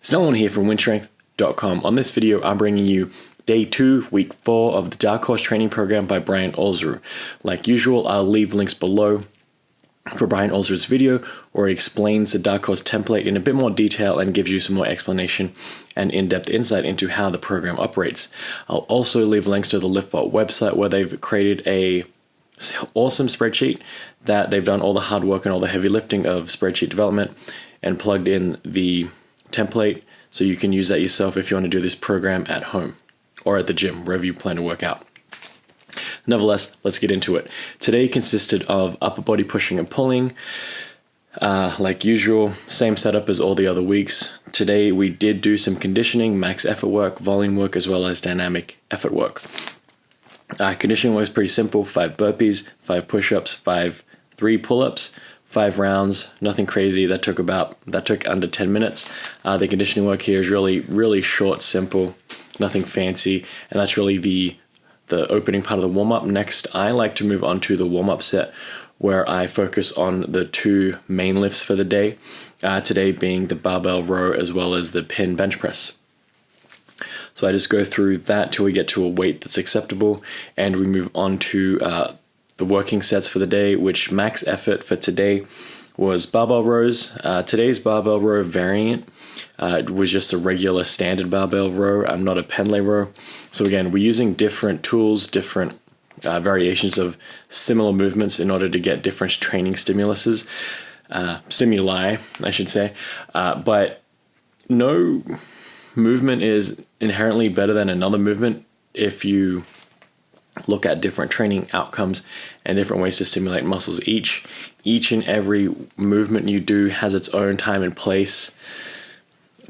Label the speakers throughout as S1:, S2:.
S1: Someone here from WynnStrength.com. On this video, I'm bringing you Day 2, Week 4 of the Darkhorse Training Program by Brian Alsruhe. Like usual, I'll leave links below for Brian Alsruhe's video where he explains the Darkhorse template in a bit more detail and gives you some more explanation and in-depth insight into how the program operates. I'll also leave links to the LiftBot website where they've created a awesome spreadsheet that they've done all the hard work and all the heavy lifting of spreadsheet development and plugged in the template so you can use that yourself if you want to do this program at home or at the gym, wherever you plan to work out. Nevertheless, let's get into it. Today consisted of upper body pushing and pulling. Like usual, same setup as all the other weeks. Today we did do some conditioning, max effort work, volume work, as well as dynamic effort work. Conditioning was pretty simple: 5 burpees, 5 push-ups, 3 pull-ups, 5 rounds, nothing crazy. That took under 10 minutes. The conditioning work here is really short, simple, nothing fancy, and that's really the opening part of the warm-up. Next, I like to move on to the warm-up set where I focus on the 2 main lifts for the day, today being the barbell row as well as the pin bench press. So I just go through that till we get to a weight that's acceptable, and we move on to the working sets for the day, which max effort for today was barbell rows. Today's barbell row variant it was just a regular standard barbell row. I'm not a pendlay row. So again, we're using different tools, different variations of similar movements in order to get different training stimuli, I should say. But no movement is inherently better than another movement if you look at different training outcomes and different ways to stimulate muscles. Each and every movement you do has its own time and place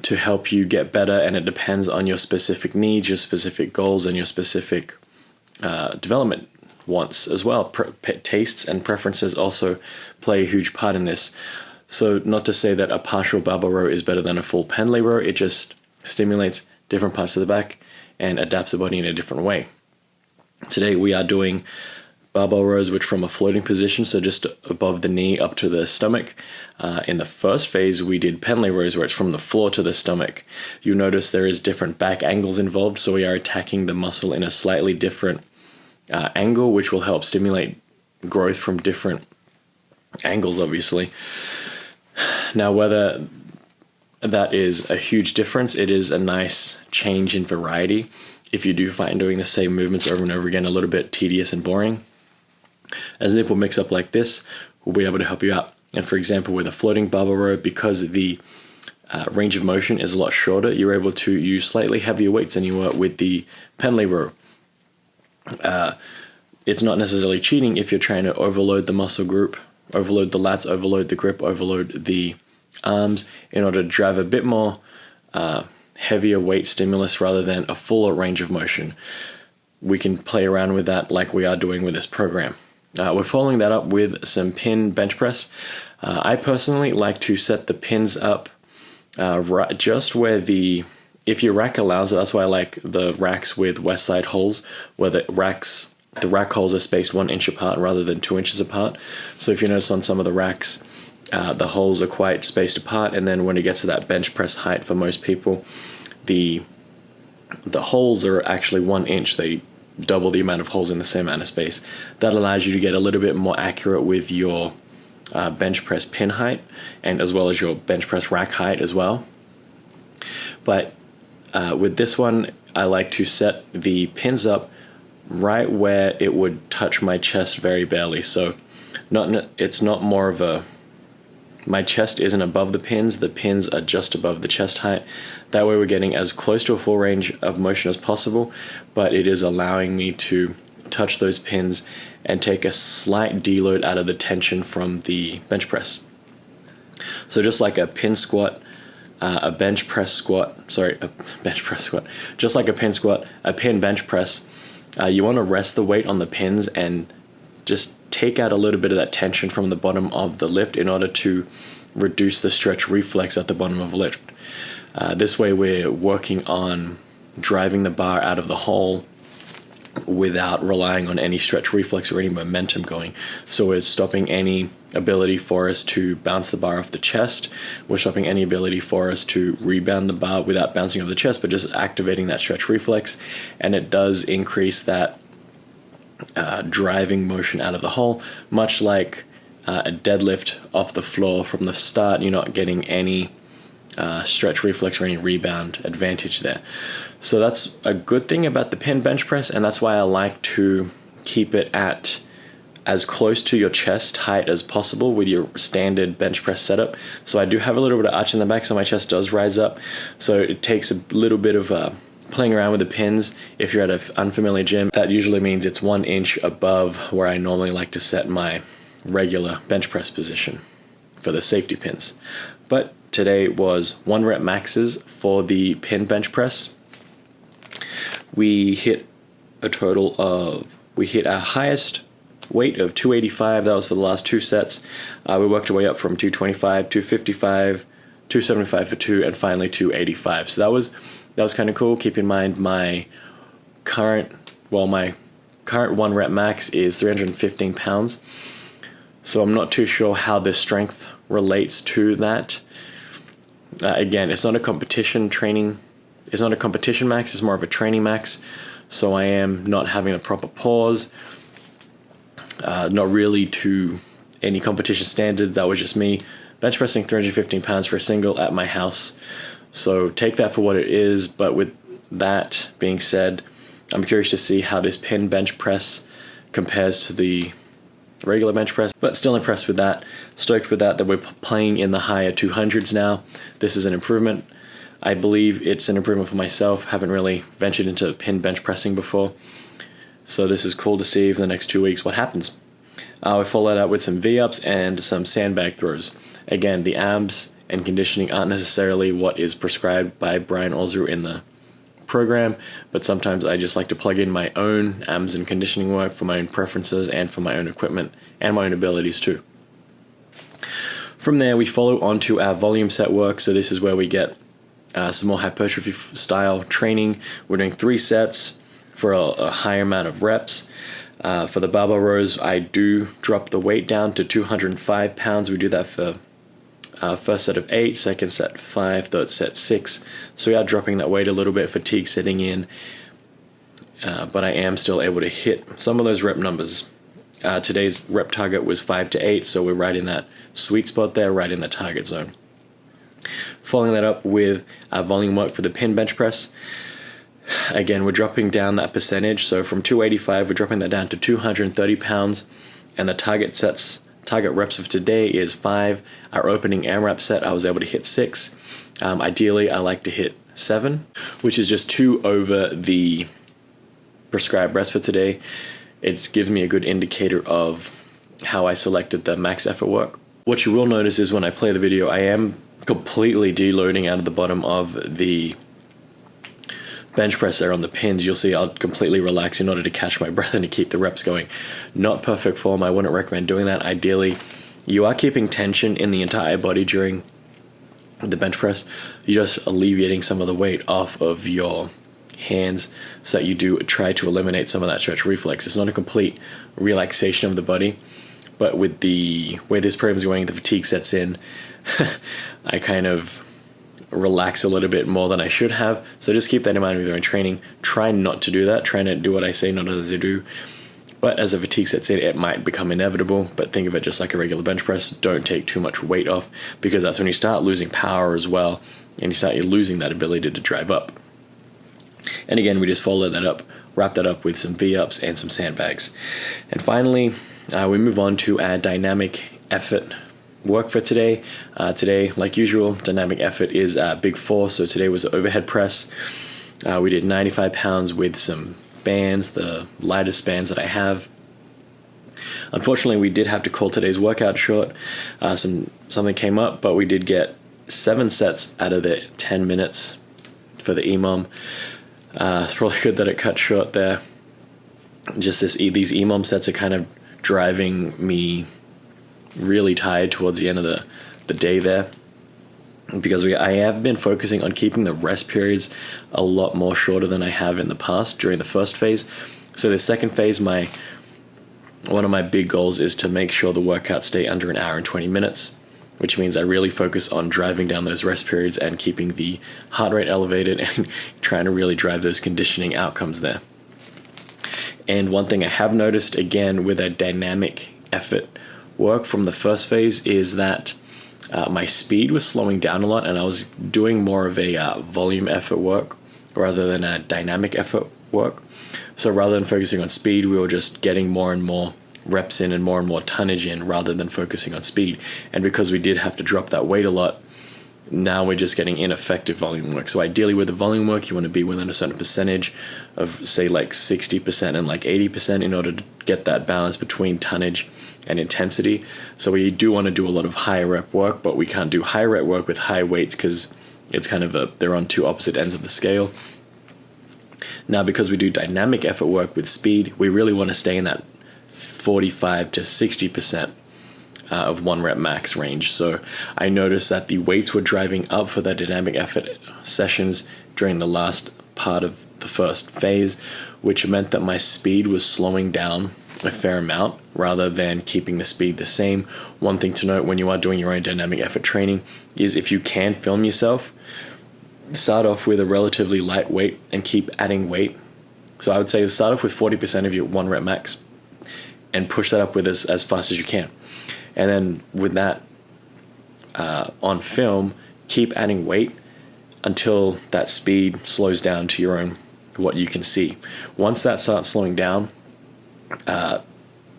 S1: to help you get better, and it depends on your specific needs, your specific goals, and your specific development wants as well. Tastes and preferences also play a huge part in this. So not to say that a partial barbell row is better than a full pendlay row, it just stimulates different parts of the back and adapts the body in a different way. Today we are doing barbell rows, which from a floating position, so just above the knee up to the stomach. In the first phase, we did pendlay rows, where it's from the floor to the stomach. You'll notice there is different back angles involved, so we are attacking the muscle in a slightly different angle, which will help stimulate growth from different angles, obviously. Now, whether that is a huge difference, it is a nice change in variety. If you do find doing the same movements over and over again a little bit tedious and boring, a simple mix-up like this will be able to help you out. And for example, with a floating barbell row, because the range of motion is a lot shorter, you're able to use slightly heavier weights than you were with the pendlay row. It's not necessarily cheating if you're trying to overload the muscle group, overload the lats, overload the grip, overload the arms in order to drive a bit more heavier weight stimulus rather than a fuller range of motion. We can play around with that like we are doing with this program. We're following that up with some pin bench press. I personally like to set the pins up right just where if your rack allows it. That's why I like the racks with west side holes, where the rack holes are spaced 1 inch apart rather than 2 inches apart. So if you notice on some of the racks, the holes are quite spaced apart, and then when it gets to that bench press height for most people, the holes are actually 1 inch. They double the amount of holes in the same amount of space. That allows you to get a little bit more accurate with your bench press pin height, and as well as your bench press rack height as well. But with this one, I like to set the pins up right where it would touch my chest very barely. So it's not more of a, my chest isn't above the pins are just above the chest height. That way we're getting as close to a full range of motion as possible, but it is allowing me to touch those pins and take a slight deload out of the tension from the bench press. So just like a pin squat, a bench press squat, just like a pin squat, a pin bench press, you want to rest the weight on the pins and just take out a little bit of that tension from the bottom of the lift in order to reduce the stretch reflex at the bottom of the lift. This way we're working on driving the bar out of the hole without relying on any stretch reflex or any momentum going. So it's stopping any ability for us to bounce the bar off the chest. We're stopping any ability for us to rebound the bar without bouncing off the chest, but just activating that stretch reflex. And it does increase that driving motion out of the hole, much like a deadlift off the floor from the start. You're not getting any stretch reflex or any rebound advantage there. So that's a good thing about the pin bench press, and that's why I like to keep it at as close to your chest height as possible with your standard bench press setup. So I do have a little bit of arch in the back, so my chest does rise up. So it takes a little bit of playing around with the pins. If you're at an unfamiliar gym, that usually means it's 1 inch above where I normally like to set my regular bench press position for the safety pins. But today was 1 rep maxes for the pin bench press. We hit our highest weight of 285. That was for the last 2 sets. We worked our way up from 225, 255, 275 for 2, and finally 285. So that was kind of cool. Keep in mind my current 1 rep max is 315 pounds. So I'm not too sure how the strength relates to that. Again, it's not a competition training. It's not a competition max. It's more of a training max. So I am not having a proper pause. Not really to any competition standard. That was just me bench pressing 315 pounds for a single at my house. So take that for what it is. But with that being said, I'm curious to see how this pin bench press compares to the regular bench press, but still impressed with that. Stoked with that we're playing in the higher 200s now. This is an improvement. I believe it's an improvement for myself. Haven't really ventured into pin bench pressing before. So this is cool to see for the next 2 weeks what happens. We follow that up with some V-ups and some sandbag throws. Again, the abs and conditioning aren't necessarily what is prescribed by Brian Alsruhe in the program, but sometimes I just like to plug in my own abs and conditioning work for my own preferences and for my own equipment and my own abilities too. From there, we follow on to our volume set work. So this is where we get some more hypertrophy style training. We're doing 3 sets for a higher amount of reps. For the barbell rows, I do drop the weight down to 205 pounds. We do that for first set of 8, second set 5, third set 6. So we are dropping that weight a little bit, fatigue setting in, but I am still able to hit some of those rep numbers. Today's rep target was 5 to 8, so we're right in that sweet spot there, right in the target zone. Following that up with volume work for the pin bench press. Again, we're dropping down that percentage, so from 285 we're dropping that down to 230 pounds, and the target reps of today is 5. Our opening AMRAP set I was able to hit 6. Ideally I like to hit 7, which is just 2 over the prescribed reps for today. It gives me a good indicator of how I selected the max effort work. What you will notice is when I play the video, I am completely deloading out of the bottom of the bench press there on the pins. You'll see I'll completely relax in order to catch my breath and to keep the reps going. Not perfect form. I wouldn't recommend doing that. Ideally, you are keeping tension in the entire body during the bench press. You're just alleviating some of the weight off of your hands so that you do try to eliminate some of that stretch reflex. It's not a complete relaxation of the body, but with the way this program is going, the fatigue sets in. I kind of relax a little bit more than I should have. So just keep that in mind with your own training. Try not to do that. Try to do what I say, not as I do. But as the fatigue sets in, it might become inevitable. But think of it just like a regular bench press. Don't take too much weight off, because that's when you start losing power as well, and you're losing that ability to drive up. And again, we just follow that up, wrap that up with some V-ups and some sandbags. And finally, we move on to our dynamic effort work for today. Today, like usual, dynamic effort is big 4. So today was the overhead press. We did 95 pounds with some bands, the lightest bands that I have. Unfortunately, we did have to call today's workout short. Something came up, but we did get 7 sets out of the 10 minutes for the EMOM. It's probably good that it cut short there. Just these EMOM sets are kind of driving me really tired towards the end of the day there, because I have been focusing on keeping the rest periods a lot more shorter than I have in the past during the first phase. So the second phase, one of my big goals is to make sure the workouts stay under an hour and 20 minutes, which means I really focus on driving down those rest periods and keeping the heart rate elevated and trying to really drive those conditioning outcomes there. And one thing I have noticed, again, with a dynamic effort work from the first phase is that my speed was slowing down a lot, and I was doing more of a volume effort work rather than a dynamic effort work. So rather than focusing on speed, we were just getting more and more reps in and more tonnage in rather than focusing on speed. And because we did have to drop that weight a lot, now we're just getting ineffective volume work. So ideally with the volume work, you want to be within a certain percentage of, say, like 60% and like 80% in order to get that balance between tonnage and intensity. So we do want to do a lot of high rep work, but we can't do high rep work with high weights because it's kind of they're on two opposite ends of the scale. Now, because we do dynamic effort work with speed, we really want to stay in that 45 to 60% of 1 rep max range. So I noticed that the weights were driving up for the dynamic effort sessions during the last part of the first phase, which meant that my speed was slowing down a fair amount rather than keeping the speed the same. One thing to note when you are doing your own dynamic effort training is if you can film yourself, start off with a relatively light weight and keep adding weight. So I would say start off with 40% of your 1 rep max and push that up with as fast as you can. And then with that on film, keep adding weight until that speed slows down to your own, what you can see. Once that starts slowing down,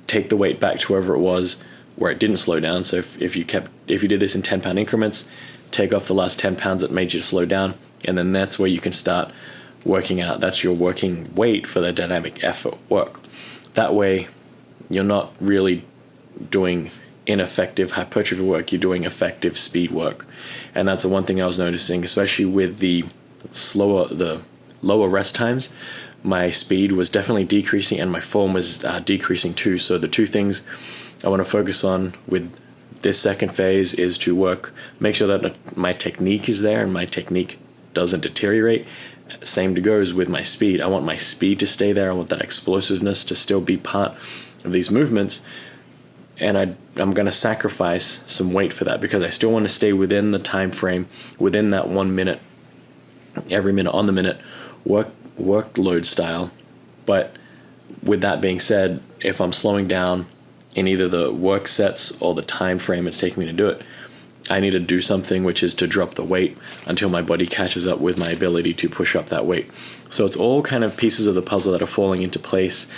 S1: take the weight back to wherever it was where it didn't slow down. So if you did this in 10-pound increments, take off the last 10 pounds that made you slow down, and then that's where you can start working out. That's your working weight for the dynamic effort work. That way, you're not really doing ineffective hypertrophy work, you're doing effective speed work. And that's the one thing I was noticing, especially with the lower rest times. My speed was definitely decreasing and my form was decreasing too. So the two things I want to focus on with this second phase is to make sure that my technique is there and my technique doesn't deteriorate. Same goes with my speed. I want my speed to stay there. I want that explosiveness to still be part of these movements. And I'm going to sacrifice some weight for that because I still want to stay within the time frame, within that 1 minute, every minute on the minute workload style. But with that being said, if I'm slowing down in either the work sets or the time frame it's taking me to do it, I need to do something, which is to drop the weight until my body catches up with my ability to push up that weight. So it's all kind of pieces of the puzzle that are falling into place.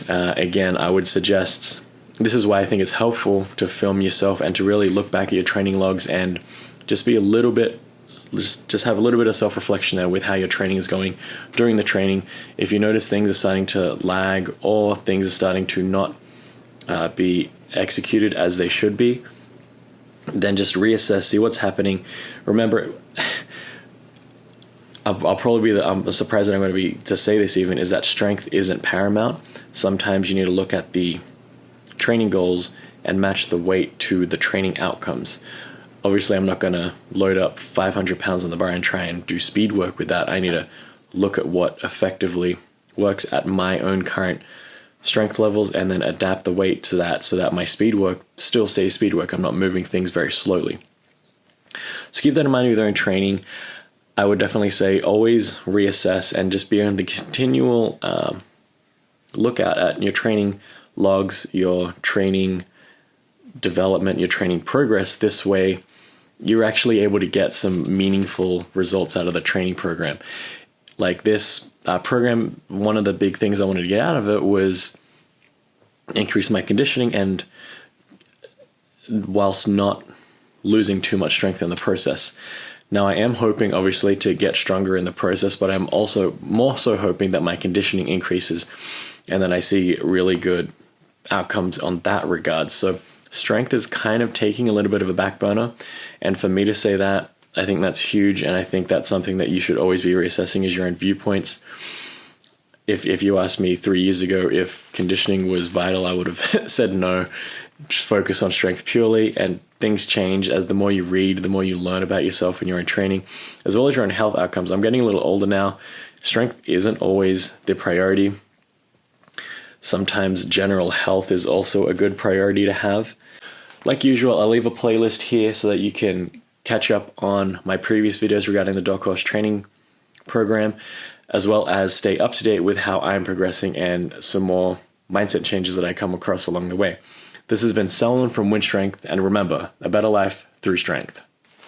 S1: Again, I would suggest, this is why I think it's helpful to film yourself and to really look back at your training logs and just be just have a little bit of self-reflection there with how your training is going during the training. If you notice things are starting to lag or things are starting to not be executed as they should be, then just reassess, see what's happening. Remember, I'm surprised that I'm going to be to say this even, is that strength isn't paramount. Sometimes you need to look at the training goals and match the weight to the training outcomes. Obviously, I'm not going to load up 500 pounds on the bar and try and do speed work with that. I need to look at what effectively works at my own current strength levels and then adapt the weight to that so that my speed work still stays speed work. I'm not moving things very slowly. So keep that in mind with your own training. I would definitely say always reassess and just be on the continual lookout at your training logs, your training development, your training progress. This way, you're actually able to get some meaningful results out of the training program. Like this program, one of the big things I wanted to get out of it was increase my conditioning, and whilst not losing too much strength in the process. Now, I am hoping, obviously, to get stronger in the process, but I'm also more so hoping that my conditioning increases and that I see really good outcomes on that regard. So strength is kind of taking a little bit of a back burner, and for me to say that, I think that's huge, and I think that's something that you should always be reassessing as your own viewpoints. If you asked me 3 years ago if conditioning was vital, I would have said no, just focus on strength purely, and things change as the more you read, the more you learn about yourself and your own training, as well as your own health outcomes. I'm getting a little older now. Strength isn't always the priority. Sometimes general health is also a good priority to have. Like usual, I'll leave a playlist here so that you can catch up on my previous videos regarding the Darkhorse training program, as well as stay up to date with how I'm progressing and some more mindset changes that I come across along the way. This has been Selwyn from WynnStrength, and remember, a better life through strength.